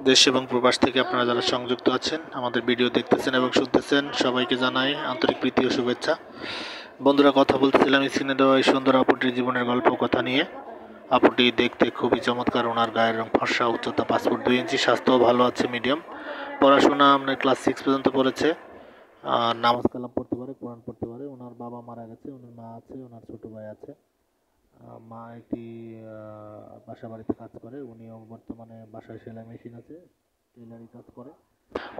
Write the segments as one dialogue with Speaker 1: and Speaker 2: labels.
Speaker 1: দেশ এবং প্রবাস থেকে আপনারা যারা সংযুক্ত আছেন, আমাদের ভিডিও দেখতেছেন এবং শুনতেছেন, সবাইকে জানাই আন্তরিক প্রীতি ও শুভেচ্ছা। বন্ধুরা, কথা বলতেছিলাম স্ক্রিনে দেওয়া এই সুন্দর আপুটির জীবনের গল্প কথা নিয়ে। আপুটি দেখতে খুবই চমৎকার, ওনার গায়ের রং ফর্সা, উচ্চতা 5 ফুট 2 ইঞ্চি, স্বাস্থ্যও ভালো আছে, মিডিয়াম। পড়াশোনা আপনার ক্লাস 6 পর্যন্ত পড়েছে। নামাজ কালাম পড়তে পারে, কোরআন পড়তে পারে। ওনার বাবা মারা গেছে, ওনার মা আছে, ওনার ছোট ভাই আছে। মা একটি বাসা বাড়িতে কাজ করে, উনিও বর্তমানে বাসায় সেলাই মেশিন আছে, টেলারি কাজ করে।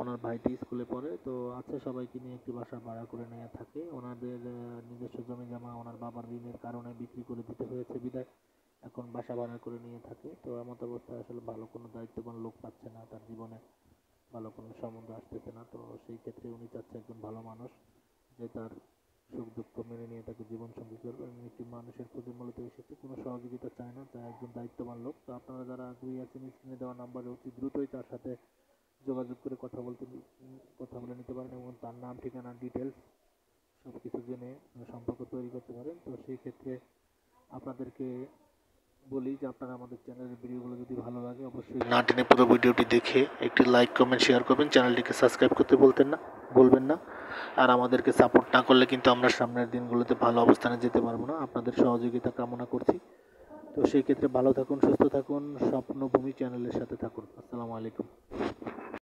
Speaker 1: ওনার ভাইটি স্কুলে পড়ে। তো আছে, সবাইকে নিয়ে একটি বাসা ভাড়া করে নিয়ে থাকে। ওনাদের নিজস্ব জমি জমা ওনার বাবার ঋণের কারণে বিক্রি করে দিতে হয়েছে বিদায় এখন বাসা ভাড়া করে নিয়ে থাকে। তো এমত অবস্থায় আসলে ভালো কোনো দায়িত্ববান লোক পাচ্ছে না, তার জীবনে ভালো কোনো সম্বন্ধ আসতেছে না। তো সেই ক্ষেত্রে উনি চাচ্ছে একজন ভালো মানুষ যে তার সুখ দুঃখ মেনে নিয়ে তাকে জীবন সঙ্গী করবে। এবং একটি মানুষের প্রতি মূলত এসেছে, কোনো সহযোগিতা চায় না, চায় একজন দায়িত্ববান লোক। তো আপনারা যারা আগ্রহী আছেন, স্ক্রিনে দেওয়া নাম্বারে অতি দ্রুতই তার সাথে যোগাযোগ করে কথা বলে নিতে পারেন এবং তার নাম, ঠিকানা, ডিটেলস সব কিছু জেনে সম্পর্ক তৈরি করতে পারেন। তো সেই ক্ষেত্রে আপনাদেরকে বলি যে আপনারা আমাদের চ্যানেলের ভিডিওগুলো যদি ভালো লাগে, অবশ্যই না টেনে পুরো ভিডিওটি দেখে একটি লাইক, কমেন্ট, শেয়ার করবেন। চ্যানেলটিকে সাবস্ক্রাইব করতে বলবেন না। আর আমাদেরকে সাপোর্ট না করলে কিন্তু আমরা সামনের দিনগুলোতে ভালো অবস্থানে যেতে পারবো না। আপনাদের সহযোগিতা কামনা করছি। তো সেই ক্ষেত্রে ভালো থাকুন, সুস্থ থাকুন, স্বপ্নভূমি চ্যানেলের সাথে থাকুন। আসসালামু আলাইকুম।